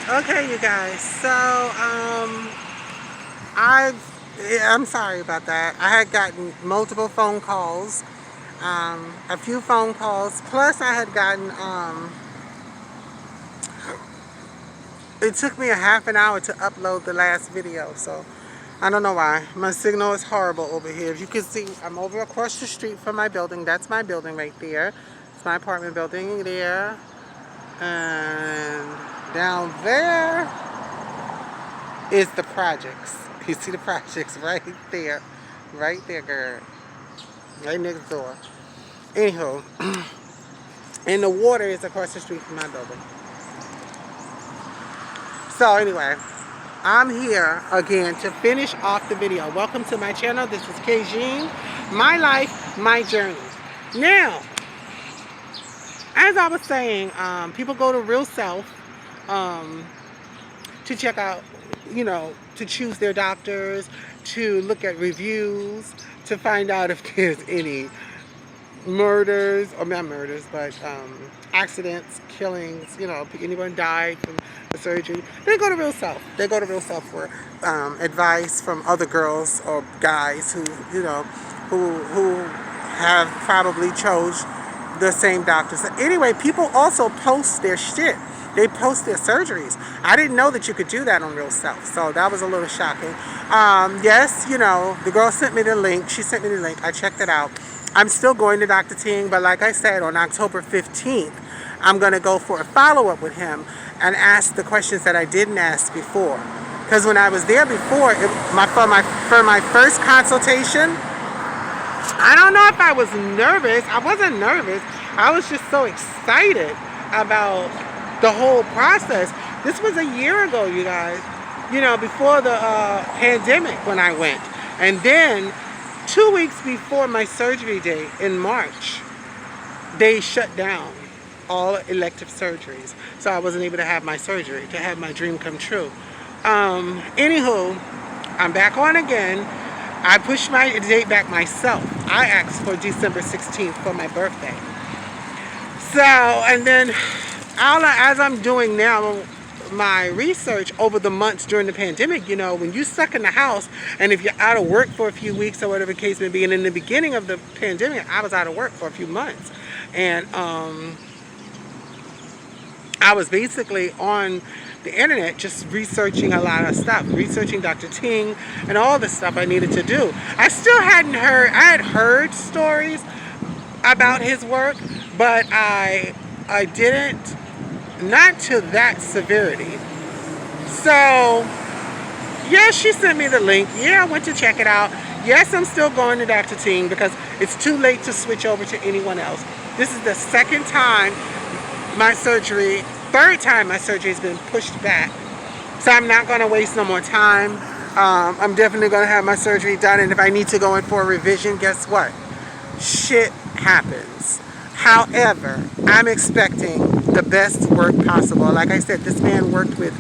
Okay, you guys. So, I I'm sorry about that. I had gotten multiple phone calls, a few phone calls. Plus, I had gotten. It took me a half an hour to upload the last video. So, I don't know why. My signal is horrible over here. If you can see, I'm over across the street from my building. That's my building right there. It's my apartment building there, and down there is the projects. You see the projects right there, girl, right next door. Anywho, and the water is across the street from my building. So anyway, I'm here again to finish off the video. Welcome to my channel. This is Kjean, my life, my journey. Now, as I was saying, people go to Real Self to check out, to choose their doctors, to look at reviews, to find out if there's any murders, or not murders, but accidents, killings, if anyone died from the surgery. They go to Real Self. They go to Real Self for advice from other girls or guys who have probably chose the same doctors. Anyway, people also post their shit. They post their surgeries. I didn't know that you could do that on Real Self, so that was a little shocking. Yes, the girl sent me the link. She sent me the link. I checked it out. I'm still going to Dr. Ting, but like I said, on October 15th, I'm going to go for a follow-up with him and ask the questions that I didn't ask before. Because when I was there before, for my first consultation, I don't know if I was nervous. I wasn't nervous. I was just so excited about the whole process. This was a year ago, you guys. Before the pandemic when I went. And then 2 weeks before my surgery date in March, they shut down all elective surgeries. So I wasn't able to have my surgery, to have my dream come true. Anywho, I'm back on again. I pushed my date back myself. I asked for December 16th for my birthday. So, and then as I'm doing now my research over the months during the pandemic, when you stuck in the house and if you're out of work for a few weeks or whatever the case may be, and in the beginning of the pandemic, I was out of work for a few months. And I was basically on the internet just researching a lot of stuff, researching Dr. Ting and all the stuff I needed to do. I had heard stories about his work, but I didn't, not to that severity. So, yes, she sent me the link. Yeah, I went to check it out. Yes, I'm still going to Dr. Ting because it's too late to switch over to anyone else. This is the third time my surgery has been pushed back. So I'm not going to waste no more time. I'm definitely going to have my surgery done, and if I need to go in for a revision, guess what? Shit happens. However, I'm expecting the best work possible. Like I said, this man worked with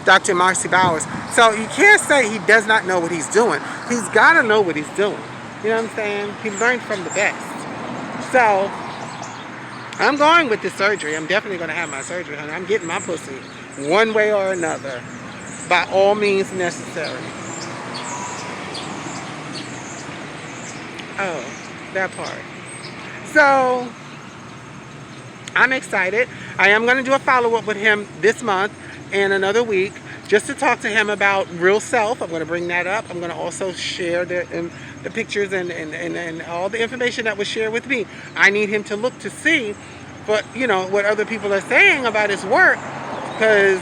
Dr. Marcy Bowers. So you can't say he does not know what he's doing. He's got to know what he's doing. You know what I'm saying? He learned from the best. So I'm going with this surgery. I'm definitely going to have my surgery, honey. I'm getting my pussy one way or another by all means necessary. Oh, that part. So, I'm excited. I am going to do a follow-up with him this month and another week just to talk to him about Real Self. I'm going to bring that up. I'm going to also share the pictures and all the information that was shared with me. I need him to look to see what other people are saying about his work, because,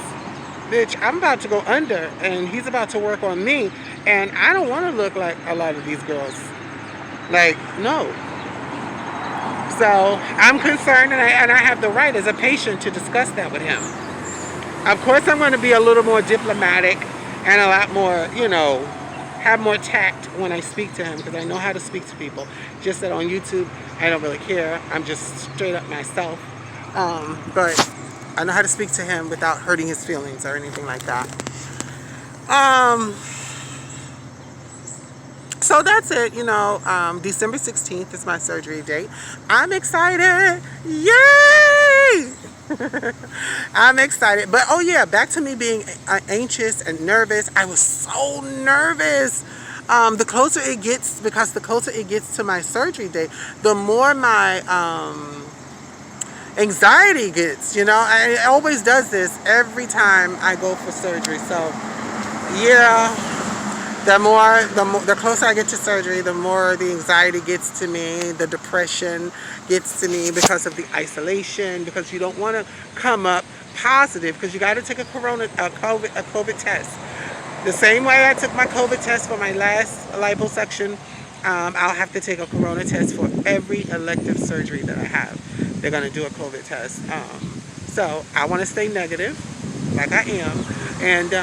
bitch, I'm about to go under and he's about to work on me, and I don't want to look like a lot of these girls. Like, no. So I'm concerned, and I have the right as a patient to discuss that with him. Of course, I'm going to be a little more diplomatic and a lot more, have more tact when I speak to him, because I know how to speak to people. Just that on YouTube, I don't really care. I'm just straight up myself. But I know how to speak to him without hurting his feelings or anything like that. So that's it, December 16th is my surgery date. I'm excited. Yay! I'm excited. But oh yeah, back to me being anxious and nervous. I was so nervous. The closer it gets, because the closer it gets to my surgery date, the more my anxiety gets. It always does this every time I go for surgery. So yeah, the closer I get to surgery, the more the anxiety gets to me, the depression gets to me because of the isolation, because you don't want to come up positive, because you got to take a COVID test. The same way I took my COVID test for my last liposuction, I'll have to take a corona test for every elective surgery that I have. They're going to do a COVID test. So I want to stay negative, like I am, and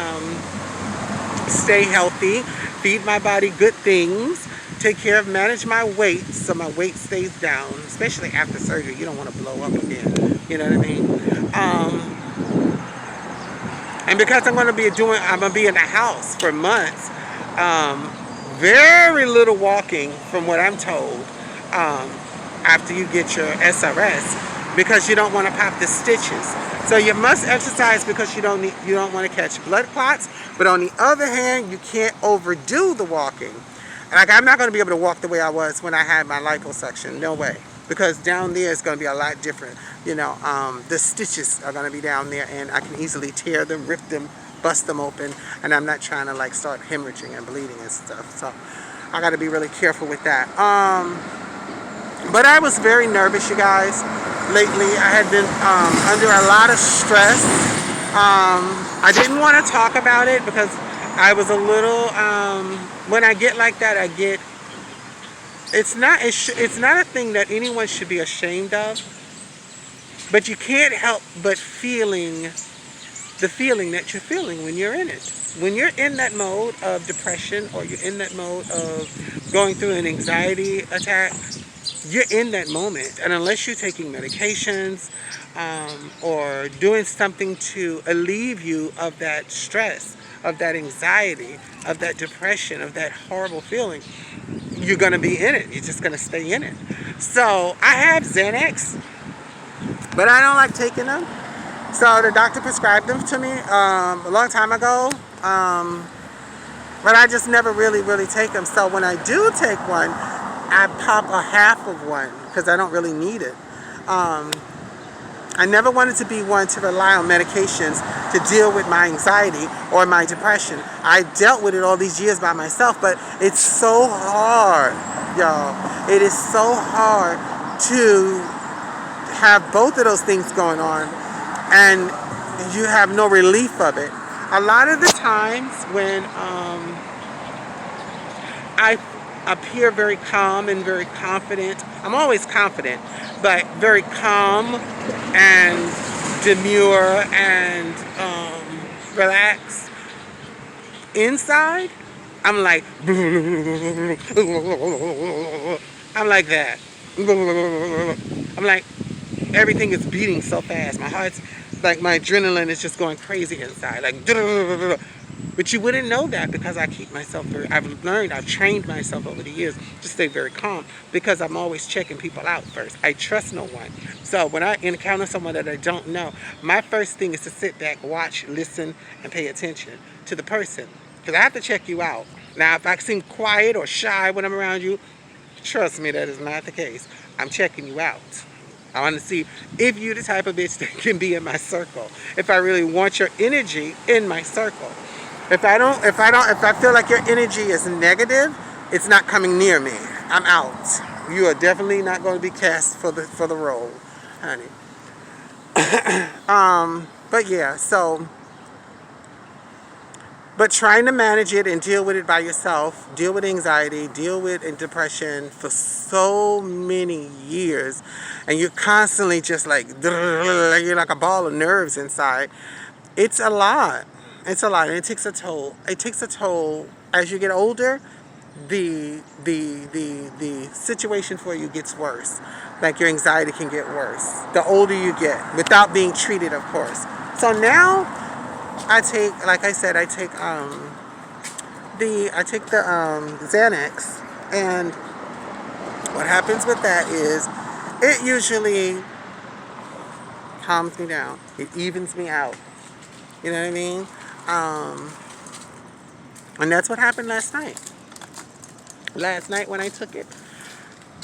stay healthy, feed my body good things, take care of, manage my weight so my weight stays down, especially after surgery. You don't want to blow up again. You know what I mean? And because I'm going to be in the house for months, very little walking from what I'm told, after you get your SRS, because you don't want to pop the stitches. So you must exercise because you don't want to catch blood clots. But on the other hand, you can't overdo the walking. Like, I'm not going to be able to walk the way I was when I had my liposuction. No way. Because down there is going to be a lot different. The stitches are going to be down there, and I can easily tear them, rip them, bust them open. And I'm not trying to start hemorrhaging and bleeding and stuff. So I got to be really careful with that. But I was very nervous, you guys. Lately, I had been under a lot of stress. I didn't want to talk about it because I was a little. When I get like that, it's not a thing that anyone should be ashamed of. But you can't help but feeling the feeling that you're feeling when you're in it. When you're in that mode of depression, or you're in that mode of going through an anxiety attack, you're in that moment. And unless you're taking medications or doing something to alleviate you of that stress, of that anxiety, of that depression, of that horrible feeling, you're going to be in it. You're just going to stay in it. So I have Xanax, but I don't like taking them. So the doctor prescribed them to me a long time ago. But I just never really take them. So when I do take one, I pop a half of one because I don't really need it. I never wanted to be one to rely on medications to deal with my anxiety or my depression. I dealt with it all these years by myself, but it's so hard, y'all. It is so hard to have both of those things going on, and you have no relief of it. A lot of the times when I appear very calm and very confident, I'm always confident, but very calm and demure and relaxed. Inside, I'm like, I'm like that. I'm like, everything is beating so fast. My heart's like, my adrenaline is just going crazy inside. Like, but you wouldn't know that because I keep myself I've trained myself over the years to stay very calm because I'm always checking people out first. I trust no one. So when I encounter someone that I don't know, my first thing is to sit back, watch, listen, and pay attention to the person. Because I have to check you out. Now, if I seem quiet or shy when I'm around you, trust me, that is not the case. I'm checking you out. I want to see if you're the type of bitch that can be in my circle. If I really want your energy in my circle. If I feel like your energy is negative, it's not coming near me. I'm out. You are definitely not going to be cast for the role, honey. But yeah, but trying to manage it and deal with it by yourself, deal with anxiety, deal with depression for so many years, and you're constantly just like, you're like a ball of nerves inside. It's a lot. It's a lot, and it takes a toll. It takes a toll as you get older. The situation for you gets worse. Like, your anxiety can get worse the older you get, without being treated, of course. So now I take, like I said, I take the Xanax, and what happens with that is it usually calms me down. It evens me out. You know what I mean? And that's what happened last night. Last night when I took it,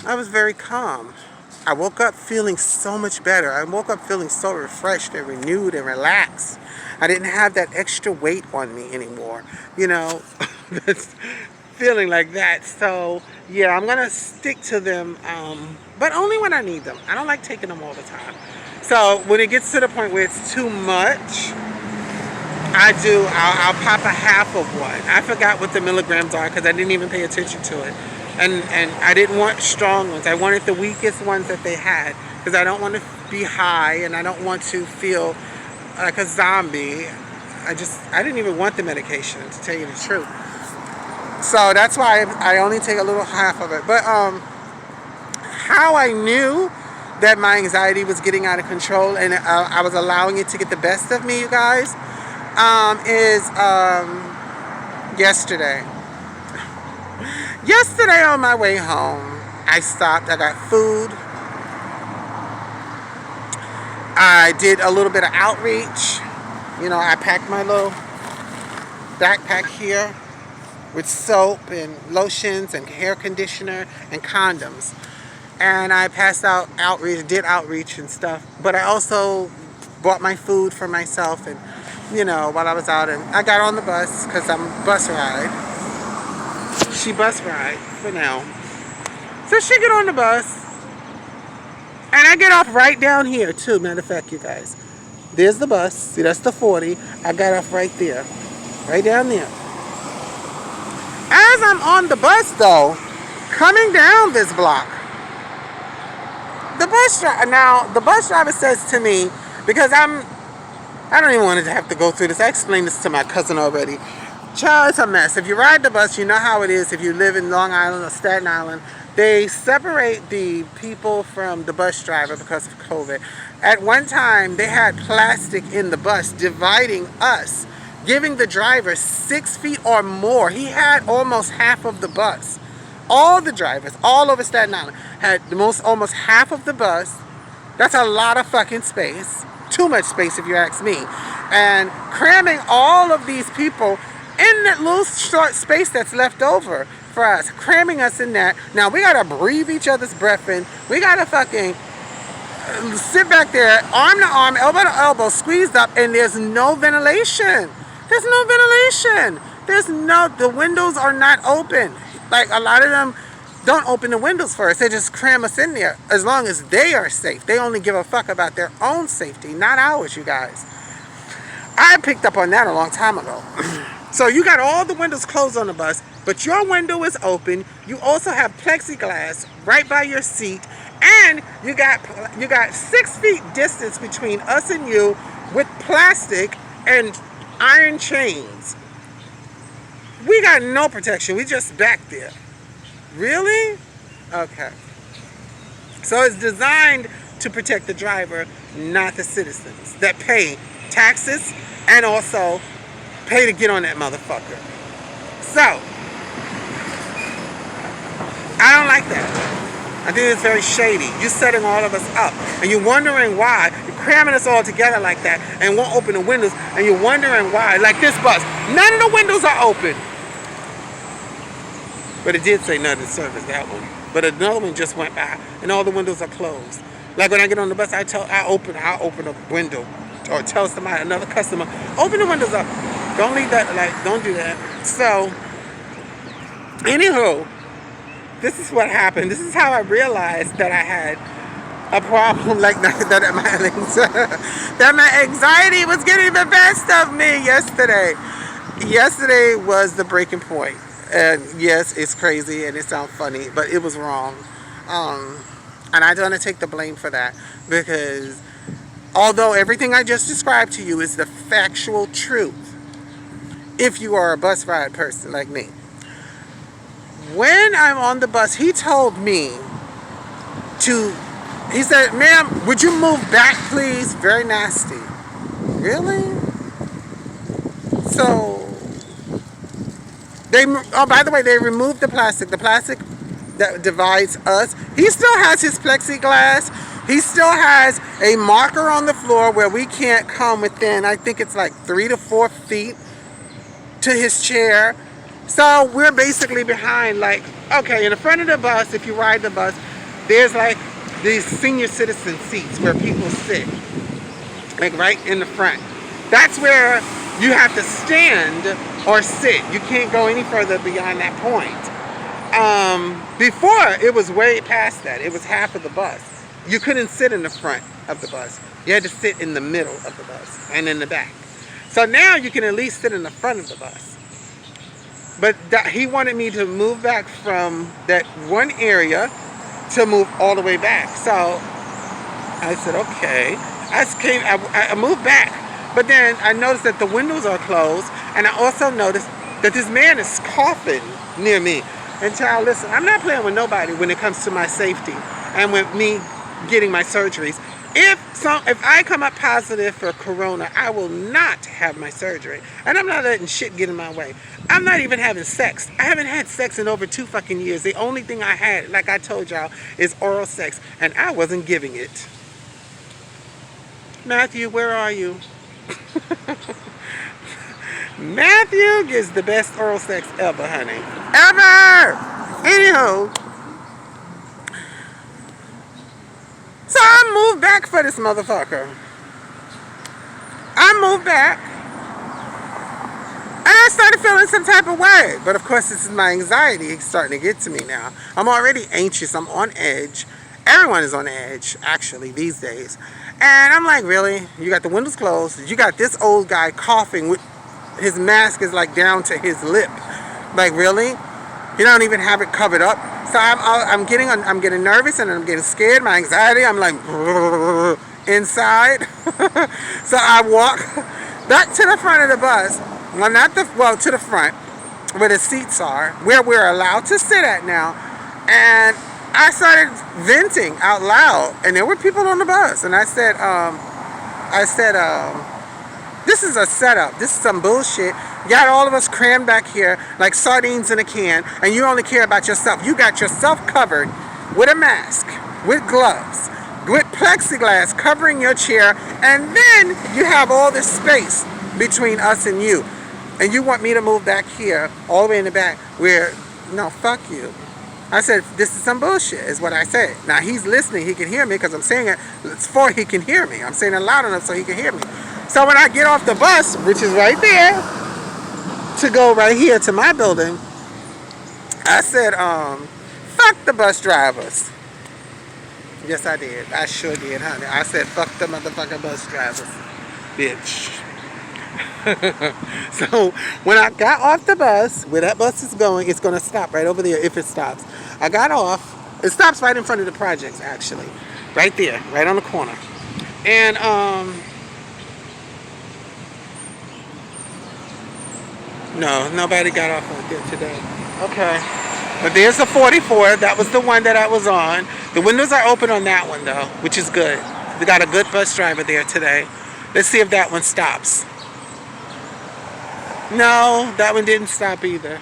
I was very calm. I woke up feeling so much better. I woke up feeling so refreshed and renewed and relaxed. I didn't have that extra weight on me anymore. You know, that's feeling like that. So, yeah, I'm going to stick to them, but only when I need them. I don't like taking them all the time. So when it gets to the point where it's too much, I'll pop a half of one. I forgot what the milligrams are because I didn't even pay attention to it. And I didn't want strong ones. I wanted the weakest ones that they had because I don't want to be high and I don't want to feel like a zombie. I didn't even want the medication, to tell you the truth. So that's why I only take a little half of it. But how I knew that my anxiety was getting out of control and I was allowing it to get the best of me, you guys, is yesterday. Yesterday on my way home, I stopped. I got food. I did a little bit of outreach. You know, I packed my little backpack here with soap and lotions and hair conditioner and condoms. And I passed out outreach, did outreach and stuff. But I also bought my food for myself and, you know, while I was out. And I got on the bus because I'm bus ride. She bus ride for now. So she get on the bus. And I get off right down here too. Matter of fact, you guys. There's the bus. See, that's the 40. I got off right there. Right down there. As I'm on the bus though, coming down this block, the bus driver says to me, because I don't even want to have to go through this. I explained this to my cousin already. Child, it's a mess. If you ride the bus, you know how it is. If you live in Long Island or Staten Island, they separate the people from the bus driver because of COVID. At one time, they had plastic in the bus dividing us, giving the driver 6 feet or more. He had almost half of the bus. All the drivers, all over Staten Island, had almost half of the bus. That's a lot of fucking space. Too much space if you ask me. And cramming all of these people in that little short space that's left over for us, cramming us in that. Now we gotta breathe each other's breath in. We gotta fucking sit back there, arm to arm, elbow to elbow, squeezed up, and there's no ventilation. There's no ventilation. The windows are not open. Like a lot of them don't open the windows for us. They just cram us in there as long as they are safe. They only give a fuck about their own safety, not ours, you guys. I picked up on that a long time ago. So you got all the windows closed on the bus, but your window is open. You also have plexiglass right by your seat, and you got 6 feet distance between us and you with plastic and iron chains. We got no protection. We just back there. Really? Okay. So it's designed to protect the driver, not the citizens that pay taxes and also pay to get on that motherfucker. So, I don't like that. I think it's very shady. You're setting all of us up. And you're wondering why. You're cramming us all together like that and won't open the windows. And you're wondering why. Like this bus. None of the windows are open. But it did say none of the service, that one. But another one just went by. And all the windows are closed. Like when I get on the bus, I'll open a window. Or tell somebody, another customer, open the windows up. Don't leave that, don't do that. So, anywho, this is what happened. This is how I realized that I had a problem like that my anxiety was getting the best of me yesterday. Yesterday was the breaking point. And yes, it's crazy and it sounds funny, but it was wrong. And I don't want to take the blame for that because although everything I just described to you is the factual truth, if you are a bus ride person like me, when I'm on the bus, he told me he said, ma'am, would you move back, please? Very nasty. Really? So, by the way, they removed the plastic that divides us. He still has his plexiglass, He still has a marker on the floor where we can't come within, I think it's like 3 to 4 feet to his chair. So we're basically behind, like, okay, in the front of the bus, if you ride the bus, there's like these senior citizen seats where people sit, like right in the front. That's where you have to stand or sit. You can't go any further beyond that point. Before, it was way past that. It was half of the bus. You couldn't sit in the front of the bus. You had to sit in the middle of the bus and in the back. So now you can at least sit in the front of the bus. But he wanted me to move back from that one area to move all the way back. So I said, okay. I moved back. But then I noticed that the windows are closed. And I also noticed that this man is coughing near me. And child, listen, I'm not playing with nobody when it comes to my safety and with me getting my surgeries. If I come up positive for corona, I will not have my surgery. And I'm not letting shit get in my way. I'm not even having sex. I haven't had sex in over 2 fucking years. The only thing I had, like I told y'all, is oral sex. And I wasn't giving it. Matthew, where are you? Matthew gives the best oral sex ever, honey. Ever! Anywho. So I moved back for this motherfucker. I moved back. And I started feeling some type of way. But of course, this is my anxiety starting to get to me now. I'm already anxious. I'm on edge. Everyone is on edge, actually, these days. And I'm like, really? You got the windows closed. You got this old guy coughing with his mask is like down to his lip. Like, really? You don't even have it covered up. So I'm getting nervous and I'm getting scared. My anxiety, I'm like inside. So I walk back to the front of the bus. Well, to the front where the seats are, where we're allowed to sit at now. And I started venting out loud, and there were people on the bus. And I said, this is a setup. This is some bullshit. You got all of us crammed back here like sardines in a can, and you only care about yourself. You got yourself covered with a mask, with gloves, with plexiglass covering your chair, and then you have all this space between us and you. And you want me to move back here, all the way in the back, where, no, fuck you. I said, this is some bullshit, is what I said. Now, he's listening. He can hear me because I'm saying it. It's for he can hear me. I'm saying it loud enough so he can hear me. So when I get off the bus, which is right there, to go right here to my building, I said, fuck the bus drivers. Yes, I did. I sure did, honey. I said, fuck the motherfucking bus drivers, bitch. So when I got off the bus, where that bus is going, it's going to stop right over there if it stops. I got off. It stops right in front of the projects, actually. Right there, right on the corner. And, no, nobody got off right there today. Okay. But there's a 44. That was the one that I was on. The windows are open on that one, though, which is good. We got a good bus driver there today. Let's see if that one stops. No, that one didn't stop either.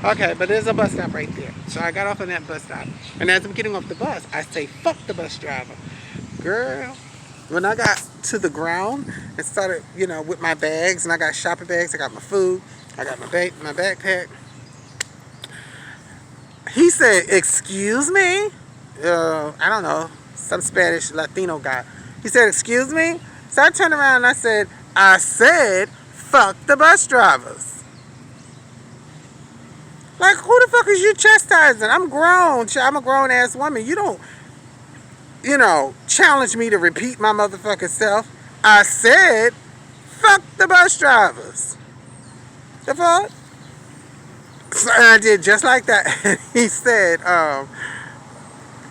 Okay, but there's a bus stop right there. So I got off on that bus stop. And as I'm getting off the bus, I say, fuck the bus driver. Girl, when I got to the ground and started, with my bags, and I got shopping bags, I got my food, I got my backpack. He said, excuse me? I don't know, some Spanish Latino guy. He said, excuse me? So I turned around and I said, fuck the bus drivers. Like, who the fuck is you chastising? I'm grown. I'm a grown ass woman. You don't, challenge me to repeat my motherfucking self. I said, fuck the bus drivers. The fuck? So I did just like that. He said, I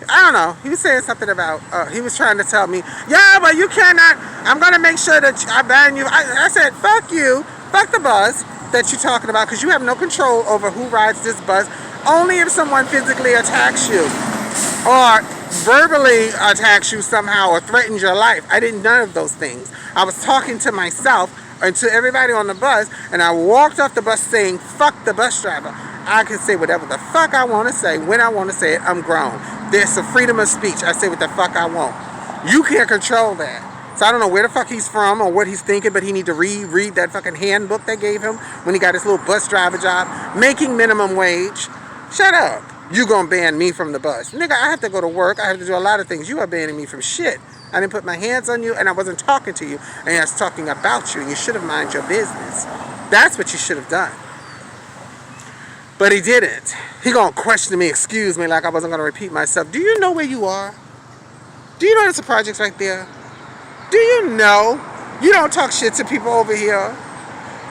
don't know. He was saying something about, he was trying to tell me, yeah, but you cannot, I'm going to make sure that I ban you. I said, fuck you. Fuck the bus that you're talking about, because you have no control over who rides this bus. Only if someone physically attacks you or verbally attacks you somehow or threatens your life. I did none of those things. I was talking to myself and to everybody on the bus, and I walked off the bus saying, fuck the bus driver. I can say whatever the fuck I want to say, when I want to say it. I'm grown. There's a freedom of speech. I say what the fuck I want. You can't control that. So I don't know where the fuck he's from or what he's thinking, but he need to read that fucking handbook they gave him when he got his little bus driver job, making minimum wage. Shut up. You gonna ban me from the bus. Nigga, I have to go to work. I have to do a lot of things. You are banning me from shit. I didn't put my hands on you and I wasn't talking to you. And I was talking about you and you should have minded your business. That's what you should have done. But he didn't. He gonna question me, excuse me, like I wasn't gonna repeat myself. Do you know where you are? Do you know there's a project right there? Do you know? You don't talk shit to people over here.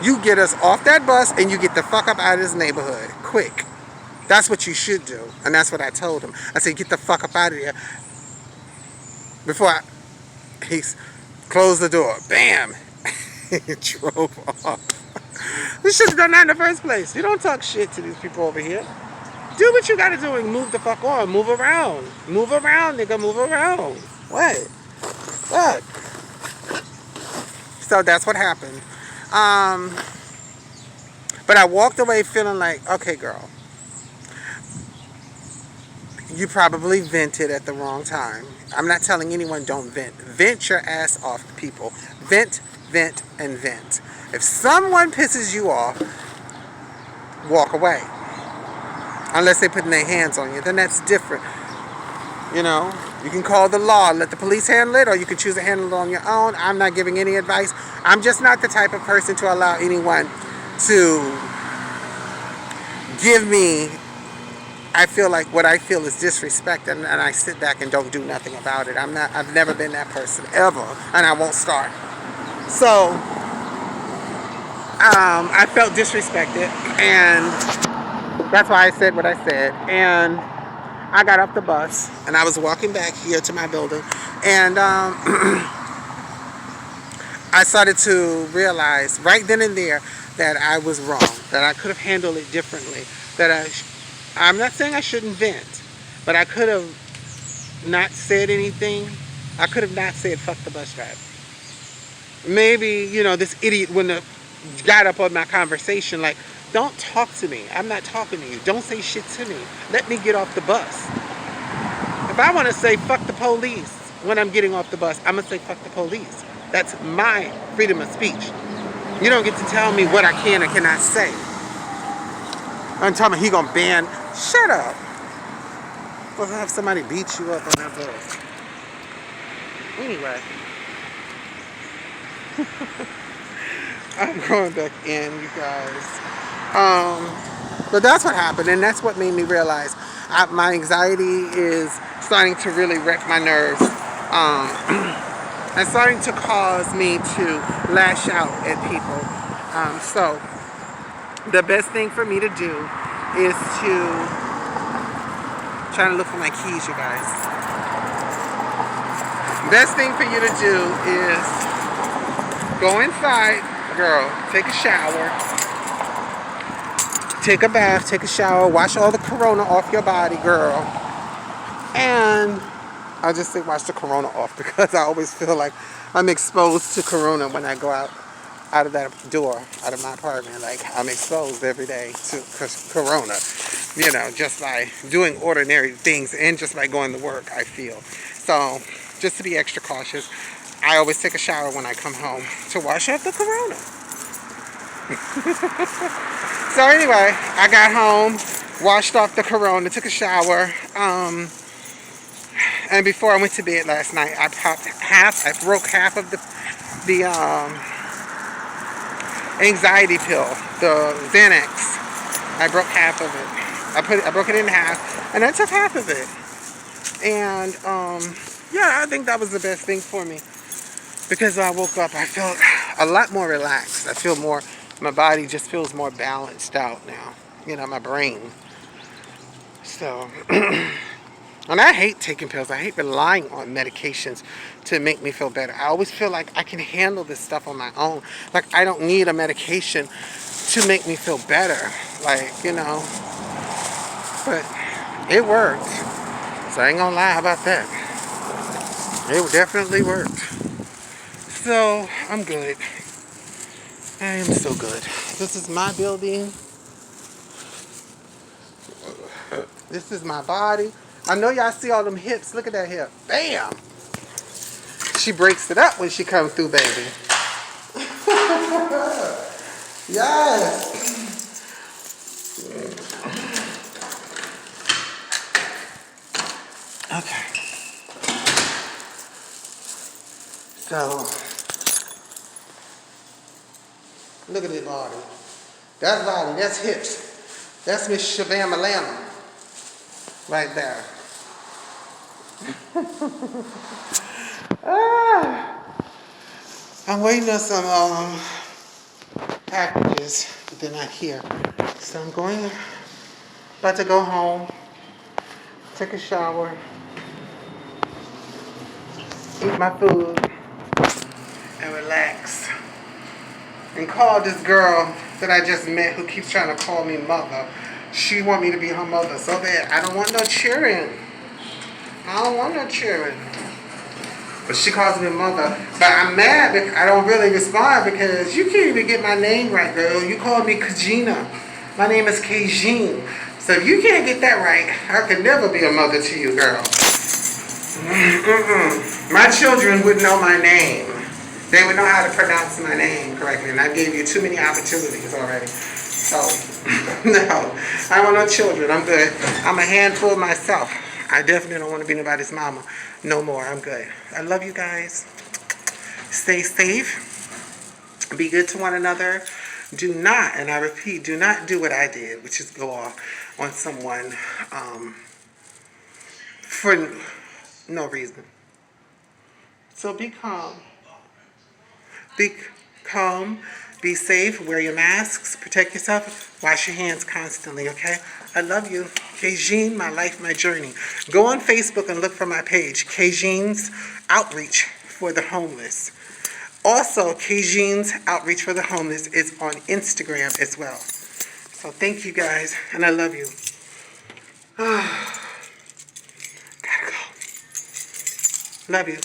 You get us off that bus and you get the fuck up out of this neighborhood. Quick. That's what you should do. And that's what I told him. I said, get the fuck up out of here. He closed the door. Bam! He drove off. We should have done that in the first place. You don't talk shit to these people over here. Do what you gotta do and move the fuck on. Move around. Move around, nigga. Move around. What? What? So that's what happened. But I walked away feeling like, okay, girl, you probably vented at the wrong time. I'm not telling anyone don't vent. Vent your ass off, people. Vent, vent, and vent. If someone pisses you off, walk away. Unless they're putting their hands on you, then that's different. You know, you can call the law, let the police handle it, or you can choose to handle it on your own. I'm not giving any advice. I'm just not the type of person to allow anyone to give me, I feel like what I feel is disrespect, and I sit back and don't do nothing about it. I've never been that person, ever, and I won't start. So, I felt disrespected, and that's why I said what I said. And I got off the bus and I was walking back here to my building, and I started to realize right then and there that I was wrong, that I could have handled it differently, that I'm not saying I shouldn't vent, but I could have not said anything. I could have not said fuck the bus driver. Maybe, you know, this idiot wouldn't have got up on my conversation like, don't talk to me. I'm not talking to you. Don't say shit to me. Let me get off the bus. If I want to say fuck the police when I'm getting off the bus, I'm going to say fuck the police. That's my freedom of speech. You don't get to tell me what I can or cannot say. I'm telling me he going to ban. Shut up. We'll have somebody beat you up on that bus. Anyway. I'm going back in, you guys. But that's what happened, and that's what made me realize my anxiety is starting to really wreck my nerves. And starting to cause me to lash out at people. So the best thing for me to do is to trying to look for my keys, you guys. Best thing for you to do is go inside, girl, take a shower. Take a bath, take a shower, wash all the corona off your body, girl. And I just say wash the corona off because I always feel like I'm exposed to corona when I go out of that door, out of my apartment. Like, I'm exposed every day to corona, you know, just by doing ordinary things and just by going to work, I feel. So, just to be extra cautious, I always take a shower when I come home to wash off the corona. So anyway, I got home, washed off the corona, took a shower, and before I went to bed last night, I broke half of the anxiety pill, the Xanax. I broke half of it. I broke it in half, and I took half of it. And yeah, I think that was the best thing for me, because when I woke up, I felt a lot more relaxed. I feel more. My body just feels more balanced out now. You know, my brain. So, and I hate taking pills. I hate relying on medications to make me feel better. I always feel like I can handle this stuff on my own. Like, I don't need a medication to make me feel better. Like, you know. But it worked. So I ain't gonna lie about that. It definitely worked. So, I'm good. I am so good. This is my building. This is my body. I know y'all see all them hips. Look at that hip. Bam! She breaks it up when she comes through, baby. Yes. Okay. So, look at this body. That's body, that's hips. That's Miss Shabam Alama right there. I'm waiting on some packages, but they're not here. So I'm about to go home, take a shower, eat my food, and relax. And call this girl that I just met who keeps trying to call me mother. She want me to be her mother so bad. I don't want no cheering. I don't want no cheering. But she calls me mother. But I'm mad because I don't really respond because you can't even get my name right, girl. You call me Kajina. My name is Kajin. So if you can't get that right, I could never be a mother to you, girl. My children would know my name. They would know how to pronounce my name correctly. And I gave you too many opportunities already. So, no. I don't want no children. I'm good. I'm a handful myself. I definitely don't want to be nobody's mama no more. I'm good. I love you guys. Stay safe. Be good to one another. Do not, and I repeat, do not do what I did, which is go off on someone for no reason. So be calm. Be calm. Be safe. Wear your masks. Protect yourself. Wash your hands constantly, okay? I love you. Kajin, my life, my journey. Go on Facebook and look for my page, Kajin's Outreach for the Homeless. Also, Kajin's Outreach for the Homeless is on Instagram as well. So thank you guys, and I love you. Gotta go. Love you.